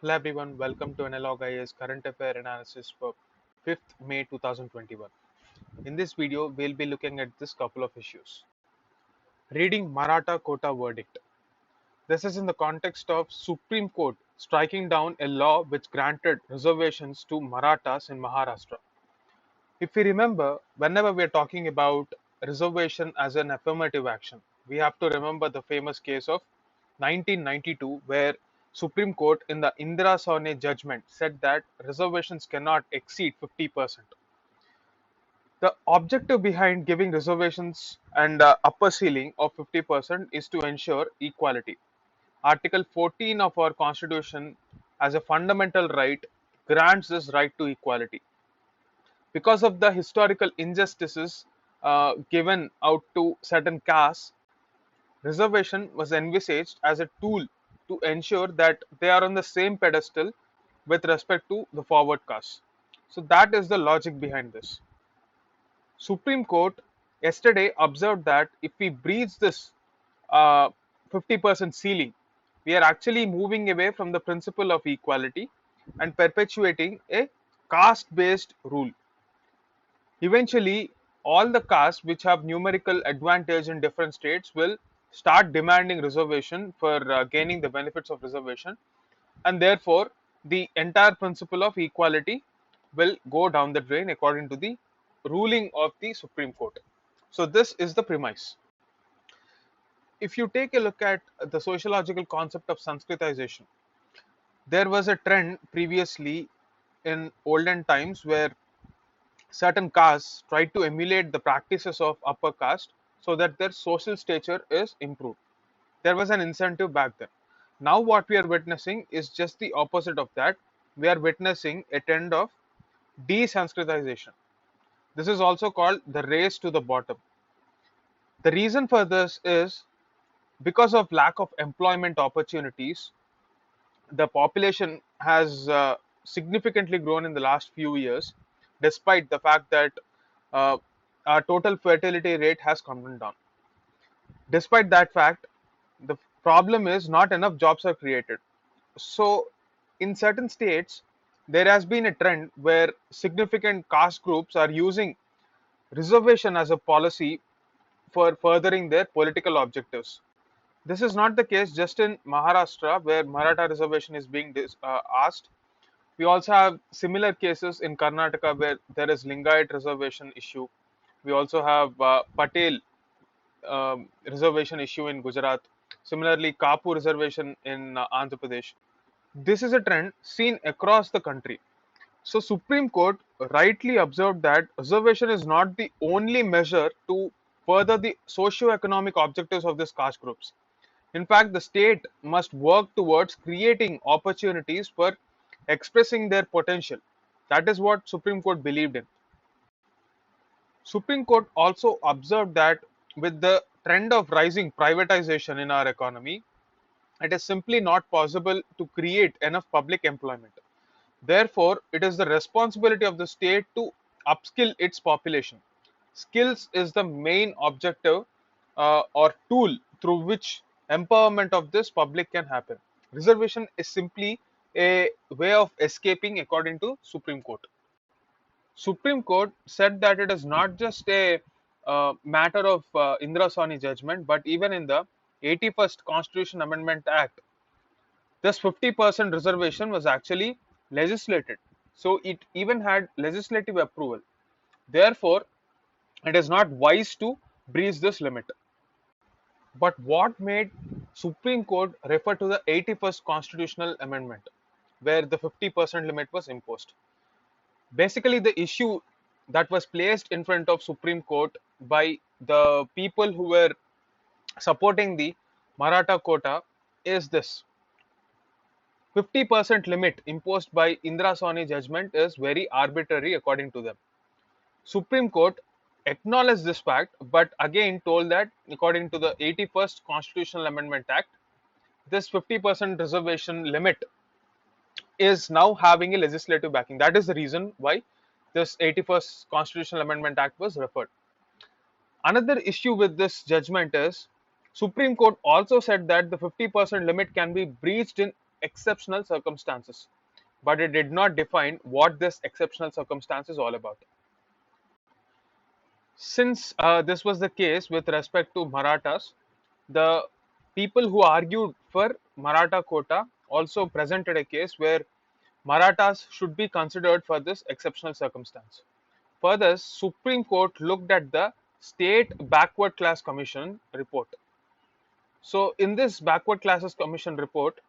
Hello everyone, welcome to Analog IAS Current Affair Analysis for 5th May 2021. In this video, we'll be looking at this couple of issues. Reading Maratha Kota verdict. This is in the context of Supreme Court striking down a law which granted reservations to Marathas in Maharashtra. If we remember, whenever we are talking about reservation as an affirmative action, we have to remember the famous case of 1992 where Supreme Court in the Indira Sawhney judgment said that reservations cannot exceed 50%. The objective behind giving reservations and upper ceiling of 50% is to ensure equality. Article 14 of our constitution as a fundamental right grants this right to equality because of the historical injustices given out to certain castes. Reservation was envisaged as a tool to ensure that they are on the same pedestal with respect to the forward caste. So that is the logic behind this. Supreme Court yesterday observed that if we breach this 50% ceiling, we are actually moving away from the principle of equality and perpetuating a caste based rule. Eventually, all the castes which have numerical advantage in different states will start demanding reservation for gaining the benefits of reservation, and therefore the entire principle of equality will go down the drain according to the ruling of the Supreme Court. So this is the premise. If you take a look at the sociological concept of Sanskritization, there was a trend previously in olden times where certain castes tried to emulate the practices of upper caste so that their social stature is improved. There was an incentive back then. Now, what we are witnessing is just the opposite of that. We are witnessing a trend of desanskritization. This is also called the race to the bottom. The reason for this is because of lack of employment opportunities. The population has significantly grown in the last few years, despite the fact that uh, our total fertility rate has come down. Despite that fact, the problem is not enough jobs are created. So, in certain states, there has been a trend where significant caste groups are using reservation as a policy for furthering their political objectives. This is not the case just in Maharashtra, where Maratha reservation is being asked. We also have similar cases in Karnataka where there is Lingayat reservation issue. We also have Patel reservation issue in Gujarat. Similarly, Kapu reservation in Andhra Pradesh. This is a trend seen across the country. So, Supreme Court rightly observed that reservation is not the only measure to further the socio-economic objectives of these caste groups. In fact, the state must work towards creating opportunities for expressing their potential. That is what Supreme Court believed in. Supreme Court also observed that with the trend of rising privatization in our economy, it is simply not possible to create enough public employment. Therefore, it is the responsibility of the state to upskill its population. Skills is the main objective or tool through which empowerment of this public can happen. Reservation is simply a way of escaping, according to Supreme Court. Supreme Court said that it is not just a matter of Indira Sawhney judgment, but even in the 81st Constitution Amendment Act, this 50% reservation was actually legislated. So it even had legislative approval. Therefore, it is not wise to breach this limit. But what made Supreme Court refer to the 81st Constitutional Amendment, where the 50% limit was imposed? Basically, the issue that was placed in front of Supreme Court by the people who were supporting the Maratha quota is this: 50% limit imposed by Indira Sawhney judgment is very arbitrary according to them. Supreme Court acknowledged this fact, but again told that according to the 81st Constitutional Amendment Act, this 50% reservation limit is now having a legislative backing. That is the reason why this 81st Constitutional Amendment Act was referred. Another issue with this judgment is Supreme Court also said that the 50% limit can be breached in exceptional circumstances, but it did not define what this exceptional circumstance is all about. Since this was the case with respect to Marathas, the people who argued for Maratha quota also presented a case where Marathas should be considered for this exceptional circumstance. Further, Supreme Court looked at the State Backward Class Commission report. So, in this Backward Classes Commission report,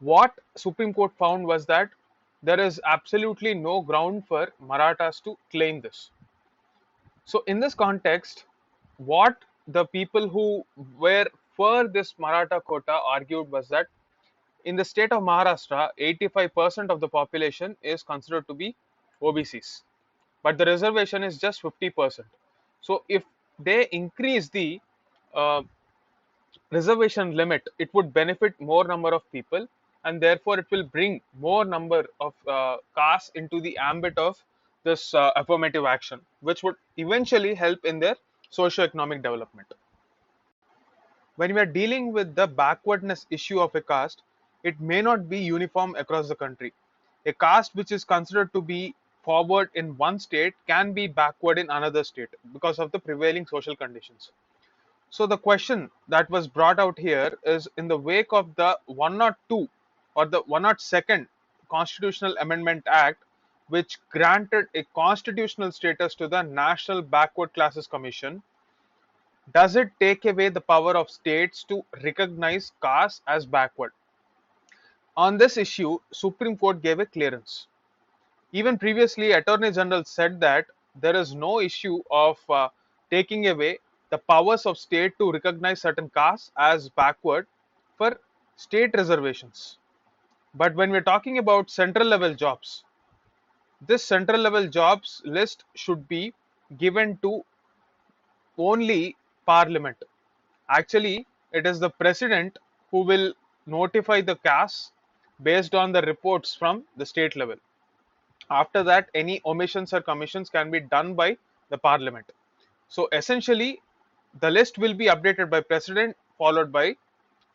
what Supreme Court found was that there is absolutely no ground for Marathas to claim this. So, in this context, what the people who were for this Maratha quota argued was that in the state of Maharashtra, 85% of the population is considered to be OBCs, but the reservation is just 50%. So, if they increase the uh, reservation limit, it would benefit more number of people, and therefore it will bring more number of castes into the ambit of this affirmative action, which would eventually help in their socio-economic development. When we are dealing with the backwardness issue of a caste, it may not be uniform across the country. A caste which is considered to be forward in one state can be backward in another state because of the prevailing social conditions. So the question that was brought out here is in the wake of the 102 or the 102nd Constitutional Amendment Act, which granted a constitutional status to the National Backward Classes Commission, does it take away the power of states to recognize castes as backward? On this issue, Supreme Court gave a clearance. Even previously, Attorney General said that there is no issue of taking away the powers of state to recognize certain castes as backward for state reservations. But when we're talking about central level jobs, this central level jobs list should be given to only Parliament. Actually, it is the President who will notify the castes based on the reports from the state level. After that, any omissions or commissions can be done by the Parliament. So essentially, the list will be updated by President followed by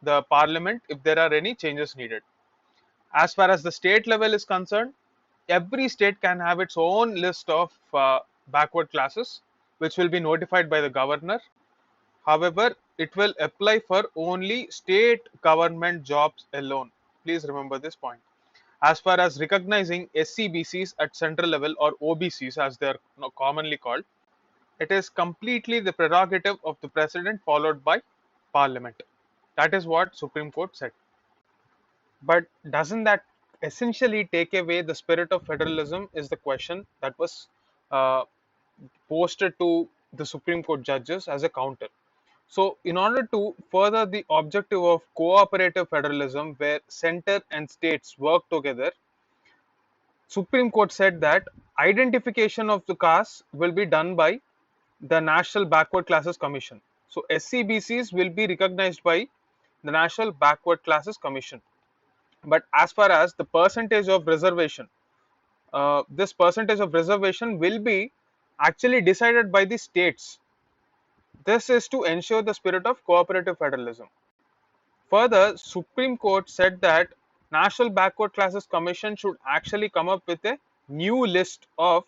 the Parliament if there are any changes needed. As far as the state level is concerned, every state can have its own list of backward classes, which will be notified by the governor. However, it will apply for only state government jobs alone. Please remember this point. As far as recognizing SCBCs at central level or OBCs as they are commonly called, it is completely the prerogative of the president followed by parliament. That is what Supreme Court said. But doesn't that essentially take away the spirit of federalism is the question that was uh, posted to the Supreme Court judges as a counter. So, in order to further the objective of cooperative federalism, where center and states work together, Supreme Court said that identification of the castes will be done by the National Backward Classes Commission. So, SCBCs will be recognized by the National Backward Classes Commission. But as far as the percentage of reservation, this percentage of reservation will be actually decided by the states. This is to ensure the spirit of cooperative federalism. Further, Supreme Court said that National Backward Classes Commission should actually come up with a new list of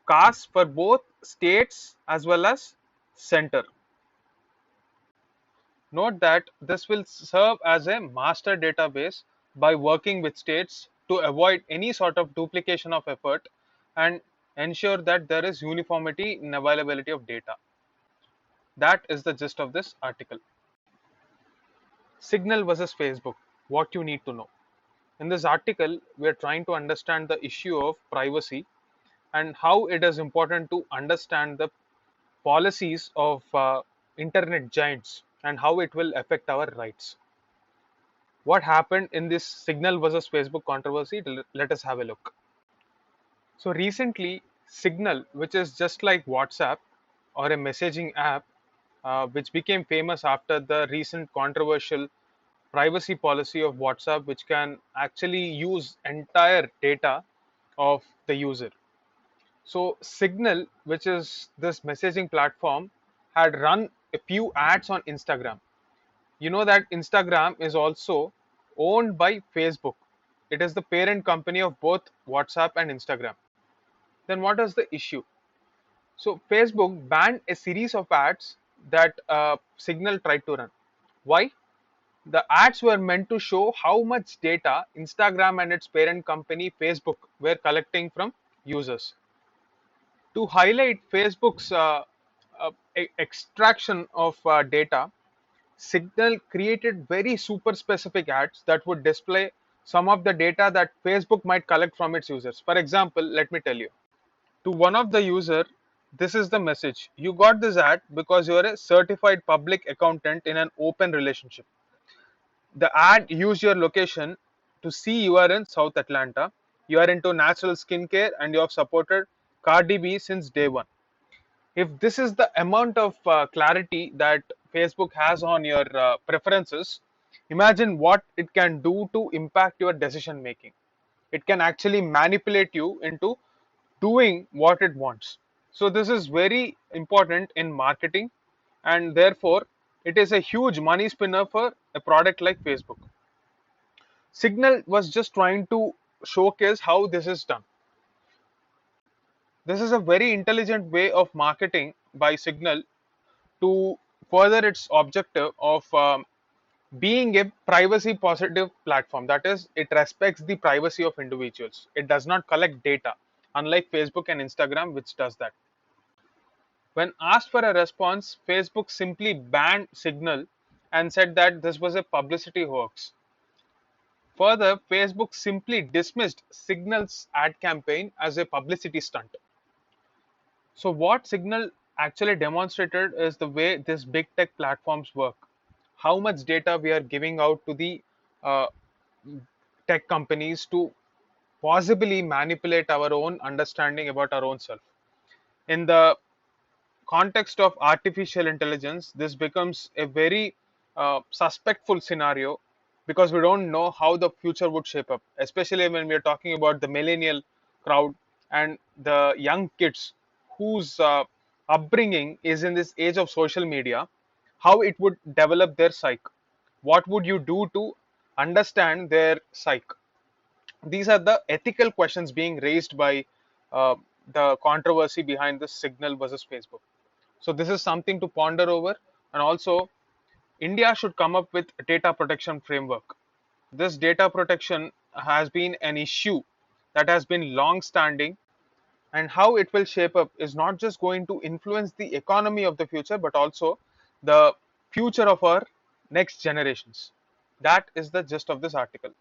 castes for both states as well as center. Note that this will serve as a master database by working with states to avoid any sort of duplication of effort and ensure that there is uniformity in availability of data. That is the gist of this article. Signal versus Facebook, what you need to know. In this article, we are trying to understand the issue of privacy and how it is important to understand the policies of internet giants and how it will affect our rights. What happened in this Signal versus Facebook controversy? Let us have a look. So recently, Signal, which is just like WhatsApp or a messaging app, which became famous after the recent controversial privacy policy of WhatsApp, which can actually use entire data of the user. So Signal, which is this messaging platform, had run a few ads on Instagram. You know that Instagram is also owned by Facebook. It is the parent company of both WhatsApp and Instagram. Then what is the issue? So Facebook banned a series of ads that Signal tried to run. Why? The ads were meant to show how much data Instagram and its parent company Facebook were collecting from users. To highlight Facebook's extraction of data, Signal created very super specific ads that would display some of the data that Facebook might collect from its users. For example, let me tell you. To one of the user, this is the message. You got this ad because you are a certified public accountant in an open relationship. The ad used your location to see you are in South Atlanta. You are into natural skincare and you have supported Cardi B since day one. If this is the amount of clarity that Facebook has on your preferences, imagine what it can do to impact your decision making. It can actually manipulate you into doing what it wants. So this is very important in marketing, and therefore it is a huge money spinner for a product like Facebook. Signal was just trying to showcase how this is done. This is a very intelligent way of marketing by Signal to further its objective of being a privacy positive platform. That is, it respects the privacy of individuals. It does not collect data, unlike Facebook and Instagram, which does that. When asked for a response, Facebook simply banned Signal and said that this was a publicity hoax. Further, Facebook simply dismissed Signal's ad campaign as a publicity stunt. So, what Signal actually demonstrated is the way these big tech platforms work, how much data we are giving out to the uh, tech companies to possibly manipulate our own understanding about our own self. In the context of artificial intelligence, this becomes a very suspectful scenario because we don't know how the future would shape up, especially when we are talking about the millennial crowd and the young kids whose upbringing is in this age of social media, how it would develop their psyche. What would you do to understand their psyche? These are the ethical questions being raised by uh, the controversy behind the Signal versus Facebook. So this is something to ponder over, and also India should come up with a data protection framework. This data protection has been an issue that has been long standing, and how it will shape up is not just going to influence the economy of the future but also the future of our next generations. That is the gist of this article.